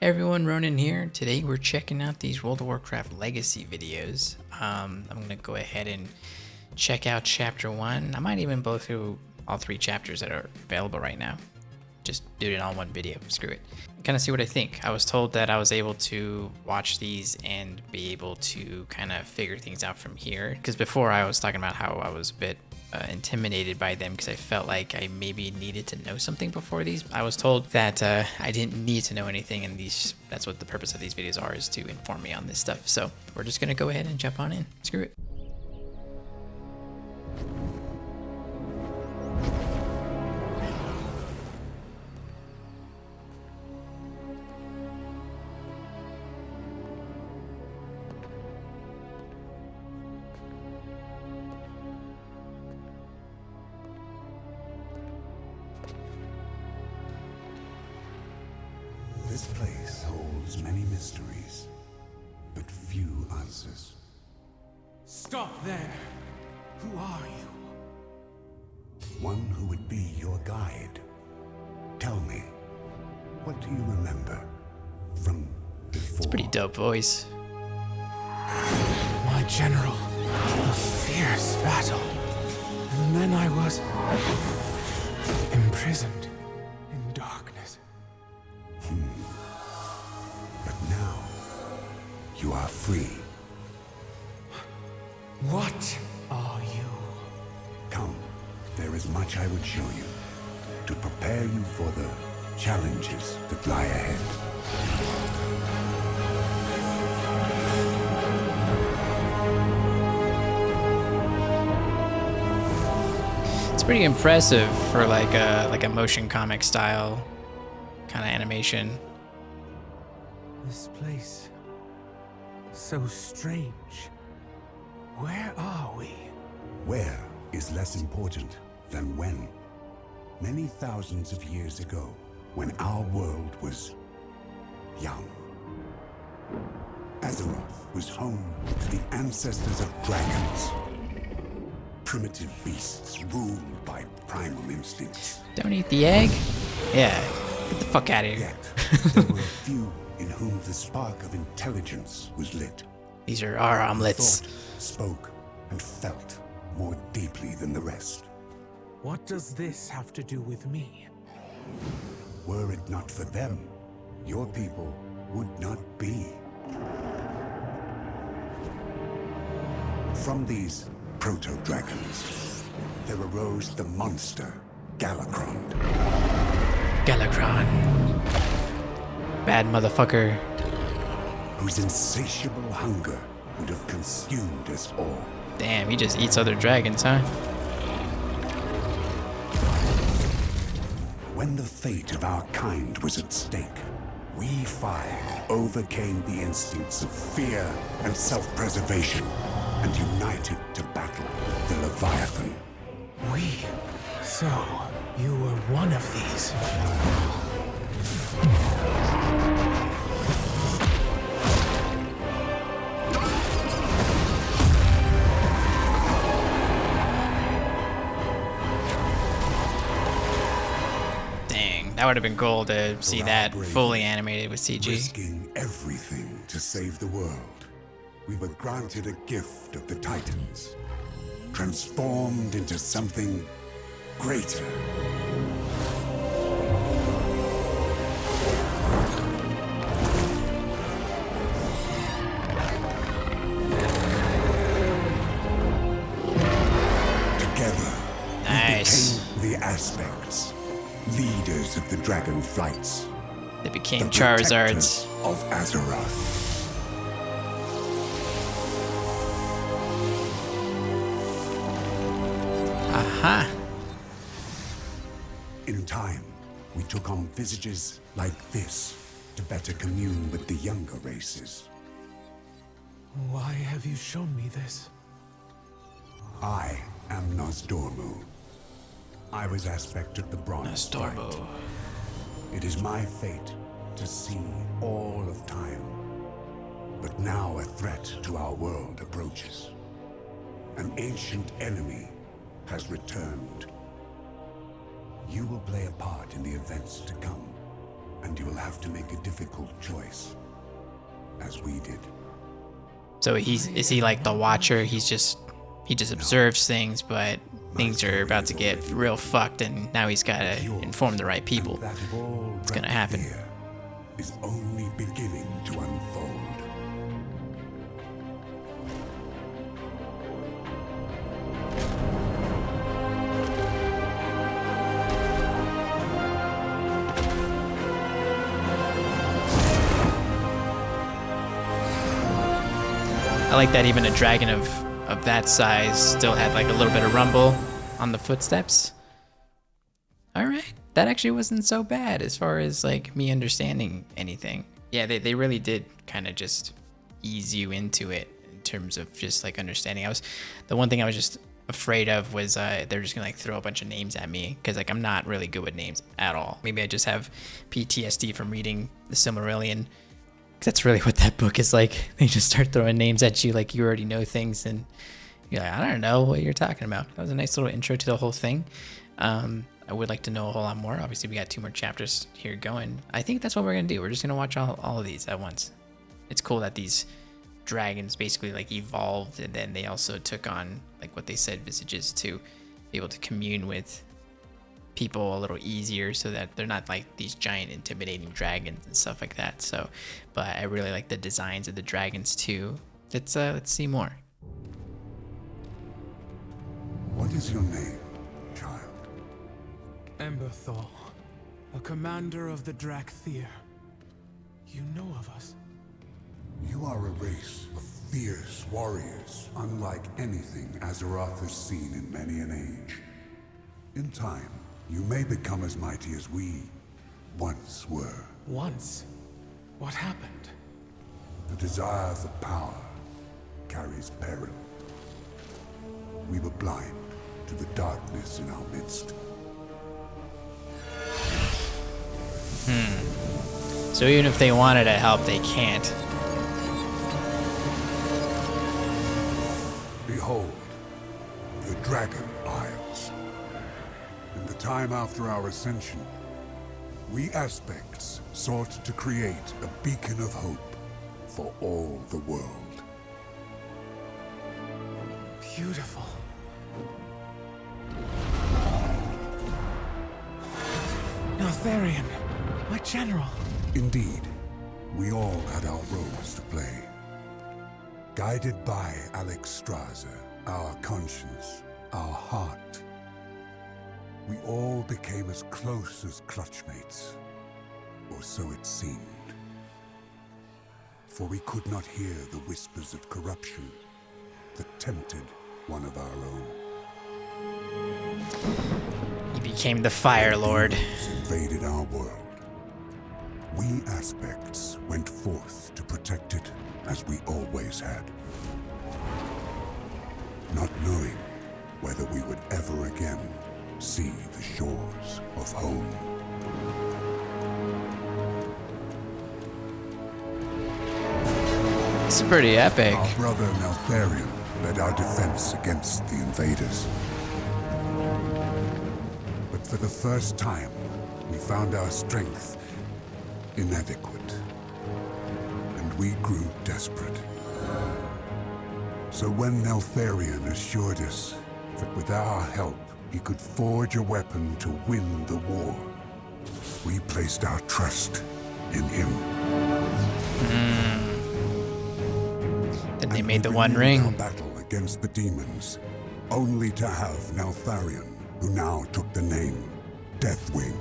Hey everyone, Ronan here. Today we're checking out these World of Warcraft Legacy videos. I'm gonna go ahead and check out chapter 1. I might even go through all 3 chapters that are available right now. Just do it all in one video, screw it. Kind of see what I think. I was told that I was able to watch these and be able to kind of figure things out from here. Because before I was talking about how I was a bit intimidated by them because I felt like I maybe needed to know something before these. I was told that I didn't need to know anything, and that's what the purpose of these videos are, is to inform me on this stuff. So we're just gonna go ahead and jump on in. Screw it. This place holds many mysteries, but few answers. Stop there! Who are you? One who would be your guide. Tell me, what do you remember from before? It's a pretty dope voice. My general. A fierce battle. And then I was imprisoned in darkness. But now, you are free. What are you? Come, there is much I would show you, to prepare you for the challenges that lie ahead. It's pretty impressive for like a motion comic style kind of animation. This place. So strange. Where are we? Where is less important than when. Many thousands of years ago, when our world was young, Azeroth was home to the ancestors of dragons. Primitive beasts ruled by primal instincts. Don't eat the egg? Yeah, get the fuck out of here. Yet, there were a few in whom the spark of intelligence was lit. These are our omelets. Thought, spoke, and felt more deeply than the rest. What does this have to do with me? Were it not for them, your people would not be. From these proto-dragons, there arose the monster, Galakrond. Galakrond. Bad motherfucker. Whose insatiable hunger would have consumed us all. Damn, he just eats other dragons, huh? When the fate of our kind was at stake, we 5 overcame the instincts of fear and self-preservation and united to battle the Leviathan. We? So, you were one of these. Dang, that would have been cool to see that fully animated with CG. Risking everything to save the world, we were granted a gift of the Titans, transformed into something greater. Together, Nice. we became the Aspects, leaders of the Dragonflights, They became the Charizards. protectors of Azeroth. Aha. In time, we took on visages like this to better commune with the younger races. Why have you shown me this? I am Nosdormu. I was aspect of the Bronze Fight. Nosdormu. It is my fate to see all of time. But now a threat to our world approaches. An ancient enemy has returned. You will play a part in the events to come. And you will have to make a difficult choice, as we did. So is he like the Watcher? He just observes things, but things are about to get real fucked, and now he's got to inform the right people. It's gonna happen. Fear is only beginning to unfold. I like that even a dragon of that size still had like a little bit of rumble on the footsteps. All right, that actually wasn't so bad as far as like me understanding anything. Yeah, they really did kind of just ease you into it in terms of just like understanding. The one thing I was just afraid of was they're just gonna like throw a bunch of names at me, because like I'm not really good with names at all. Maybe I just have PTSD from reading the Silmarillion. That's really what that book is like. They just start throwing names at you like you already know things, and you're like, I don't know what you're talking about. That was a nice little intro to the whole thing. I would like to know a whole lot more. Obviously, we got 2 more chapters here going. I think that's what we're gonna do. We're just gonna watch all of these at once. It's cool that these dragons basically like evolved, and then they also took on like what they said visages to be able to commune with people a little easier, so that they're not like these giant intimidating dragons and stuff like that. So, but I really like the designs of the dragons too. Let's see more. What is your name, child? Emberthal, a commander of the Drakthir. You know of us? You are a race of fierce warriors, unlike anything Azeroth has seen in many an age. In time, you may become as mighty as we once were. Once? What happened? The desire for power carries peril. We were blind to the darkness in our midst. So even if they wanted to help, they can't. Behold, the Dragon Isles. In the time after our ascension, we aspects sought to create a beacon of hope for all the world. Beautiful. Neltharion, my general. Indeed, we all had our roles to play. Guided by Alexstrasza, our conscience, our heart, we all became as close as clutchmates, or so it seemed. For we could not hear the whispers of corruption that tempted one of our own. He became the Fire Lord. Demons invaded our world. We aspects went forth to protect it, as we always had. Not knowing whether we would ever again see the shores of home. It's pretty epic. Our brother Neltharion led our defense against the invaders. But for the first time, we found our strength inadequate. And we grew desperate. So when Neltharion assured us that with our help, he could forge a weapon to win the war, we placed our trust in him. Then they And made the we One renewed our Ring. battle against the demons, only to have Neltharion, who now took the name Deathwing,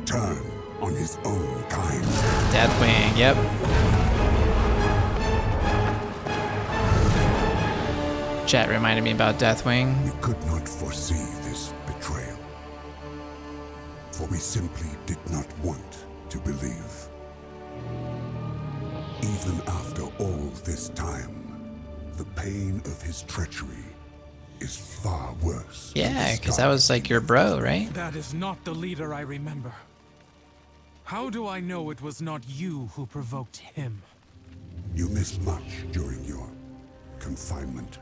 turn on his own kind. Deathwing, yep. Chat reminded me about Deathwing. We could not foresee this betrayal, for we simply did not want to believe. Even after all this time, the pain of his treachery is far worse. Yeah, because that was like your bro, right? That is not the leader I remember. How do I know it was not you who provoked him? You missed much during your confinement,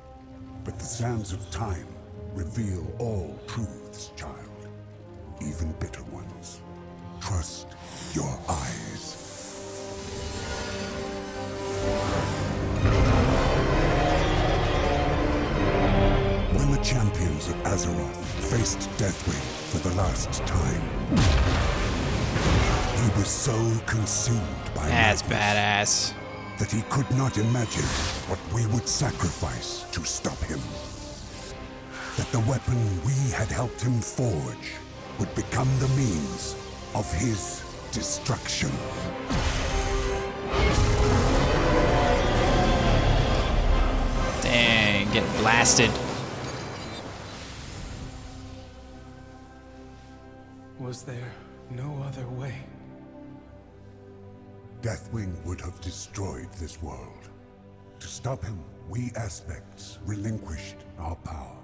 but the sands of time reveal all truths, child, even bitter ones. trust your eyes. When the champions of Azeroth faced Deathwing for the last time, he was so consumed by That's madness badass. that he could not imagine what we would sacrifice to stop him. That the weapon we had helped him forge would become the means of his destruction. Dang, getting blasted. Was there no other way? Deathwing would have destroyed this world. To stop him, we aspects relinquished our power,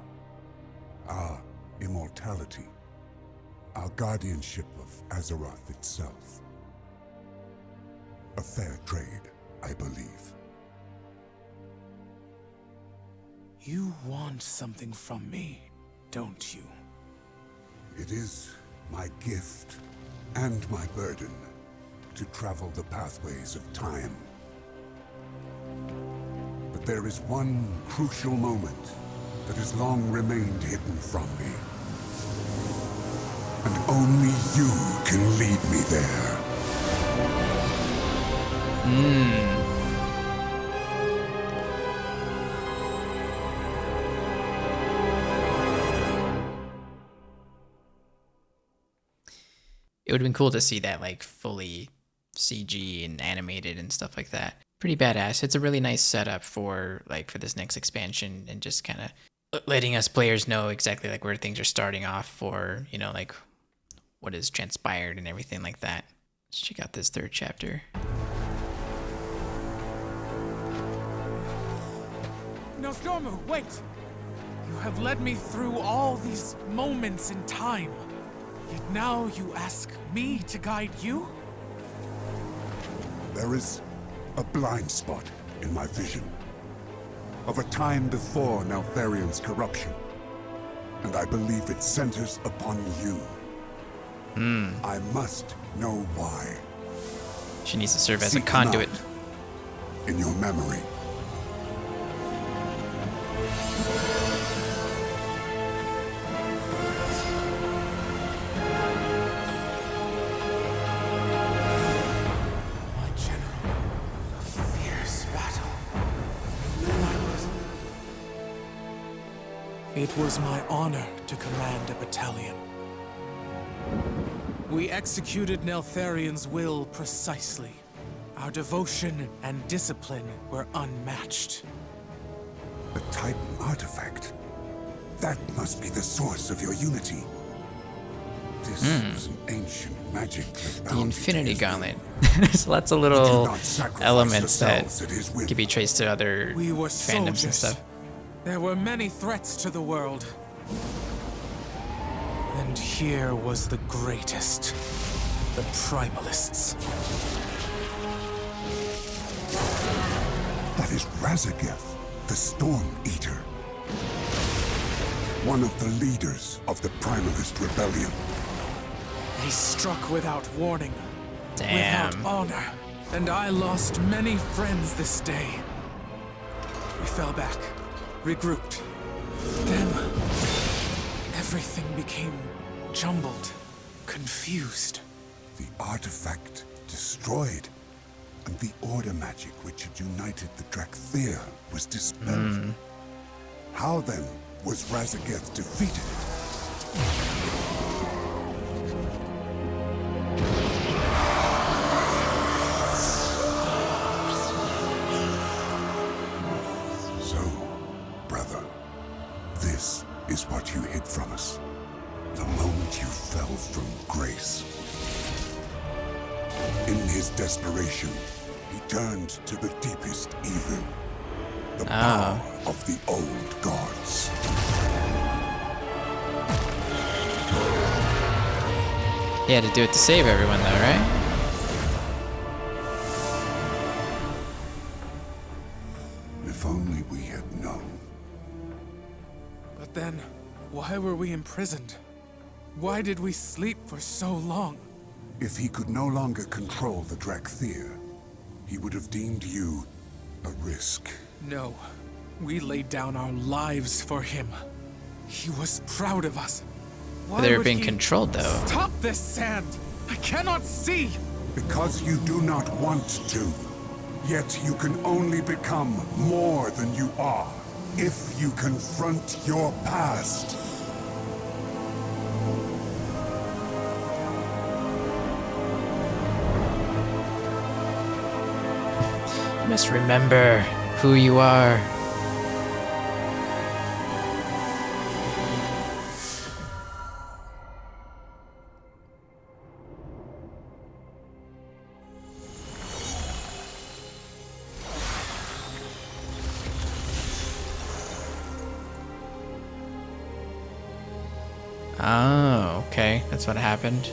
our immortality, our guardianship of Azeroth itself. A fair trade, I believe. You want something from me, don't you? It is my gift and my burden to travel the pathways of time. But there is one crucial moment that has long remained hidden from me. And only you can lead me there. It would have been cool to see that like fully CG and animated and stuff like that. Pretty badass. It's a really nice setup for this next expansion, and just kind of letting us players know exactly like where things are starting off for, you know, like what is transpired and everything like that. Let's check out this third chapter. No, Stormu, wait! You have led me through all these moments in time. Yet now you ask me to guide you? There is a blind spot in my vision of a time before Neltharion's corruption, and I believe it centers upon you. I must know why. She needs to serve as a Seek them conduit. out in your memory. My general, a fierce battle. Then I was... It was my honor to command a battalion. We executed Neltharion's will precisely. Our devotion and discipline were unmatched. The Titan artifact. That must be the source of your unity. This was an ancient magic that The bound Infinity you to his will. Gauntlet. There's lots of We little did not sacrifice elements that ourselves at his whim. could be traced to other We were fandoms and soldiers. stuff. There were many threats to the world. And here was the greatest. The Primalists. That is Razageth, the Storm Eater. One of the leaders of the Primalist Rebellion. They struck without warning. Damn. Without honor. And I lost many friends this day. We fell back. Regrouped. Then... everything became jumbled. Confused. The artifact destroyed. And the order magic which had united the Drakthir was dispelled. How then was Razageth defeated? So, brother, this is what you hid from us. The moment you fell from grace. In his desperation, he turned to the deepest evil. The power of the old gods. He had to do it to save everyone, though, right? If only we had known. But then, why were we imprisoned? Why did we sleep for so long? If he could no longer control the Drakthir, he would have deemed you a risk. No. We laid down our lives for him. He was proud of us. Why They're would being he controlled, though. Stop this, Sand! I cannot see! Because you do not want to. Yet you can only become more than you are if you confront your past. You must remember who you are. Oh, okay. That's what happened.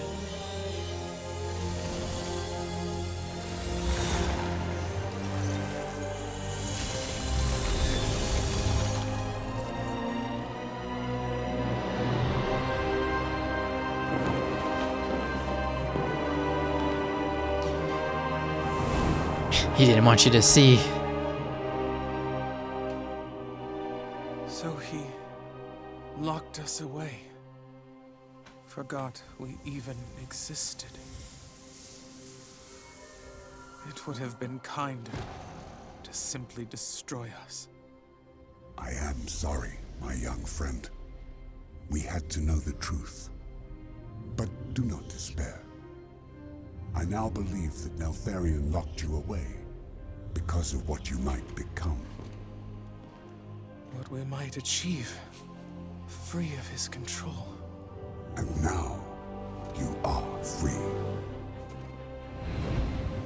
He didn't want you to see. So he locked us away. Forgot we even existed. It would have been kinder to simply destroy us. I am sorry, my young friend. We had to know the truth. But do not despair. I now believe that Neltharion locked you away because of what you might become. What we might achieve, free of his control. And now, you are free.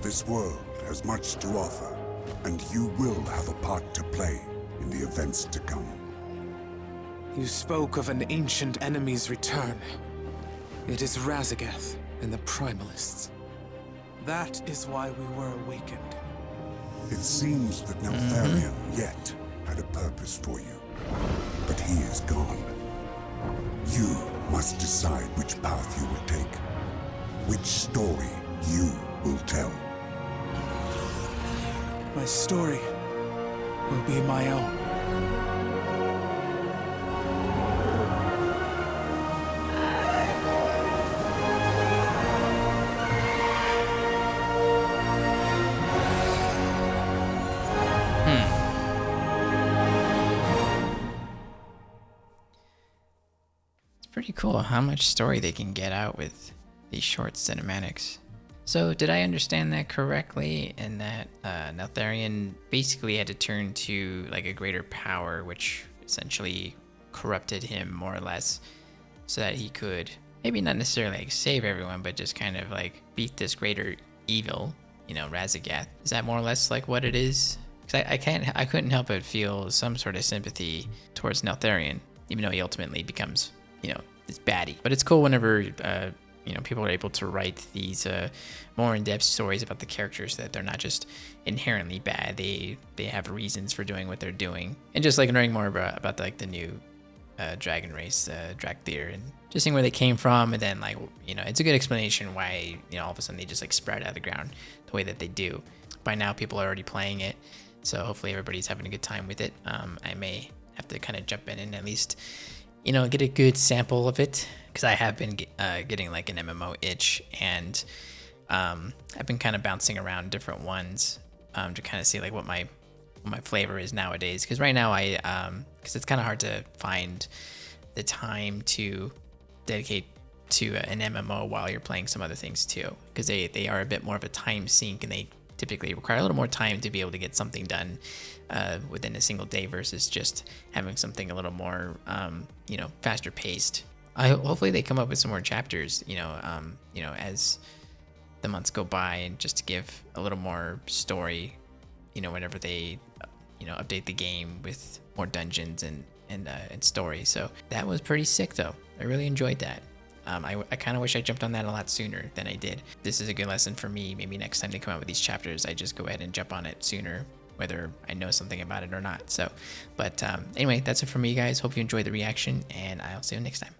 This world has much to offer, and you will have a part to play in the events to come. You spoke of an ancient enemy's return. It is Razagath and the Primalists. That is why we were awakened. It seems that Neltharion yet had a purpose for you, but he is gone. You must decide which path you will take, which story you will tell. My story will be my own. Pretty cool how much story they can get out with these short cinematics. So did I understand that correctly in that Neltharion basically had to turn to like a greater power, which essentially corrupted him more or less, so that he could maybe not necessarily like save everyone, but just kind of like beat this greater evil, you know, Razagath? Is that more or less like what it is? Because I couldn't help but feel some sort of sympathy towards Neltharion, even though he ultimately becomes, you know, this baddie. But it's cool whenever you know, people are able to write these more in-depth stories about the characters, that they're not just inherently bad. They have reasons for doing what they're doing, and just like learning more about like the new dragon race, Drakthir, and just seeing where they came from, and then like, you know, it's a good explanation why, you know, all of a sudden they just like sprout out of the ground the way that they do. By now people are already playing it, so hopefully everybody's having a good time with it. I may have to kind of jump in and at least, you know, get a good sample of it, because I have been getting like an MMO itch, and I've been kind of bouncing around different ones to kind of see like what my flavor is nowadays. Because right now because it's kind of hard to find the time to dedicate to an MMO while you're playing some other things too, because they are a bit more of a time sink, and they typically require a little more time to be able to get something done within a single day versus just having something a little more, you know, faster paced. Hopefully they come up with some more chapters, you know, as the months go by, and just to give a little more story, you know, whenever they, you know, update the game with more dungeons and story. So that was pretty sick though. I really enjoyed that. I kind of wish I jumped on that a lot sooner than I did. This is a good lesson for me. Maybe next time they come out with these chapters, I just go ahead and jump on it sooner, whether I know something about it or not. So, but anyway, that's it for me, guys. Hope you enjoyed the reaction, and I'll see you next time.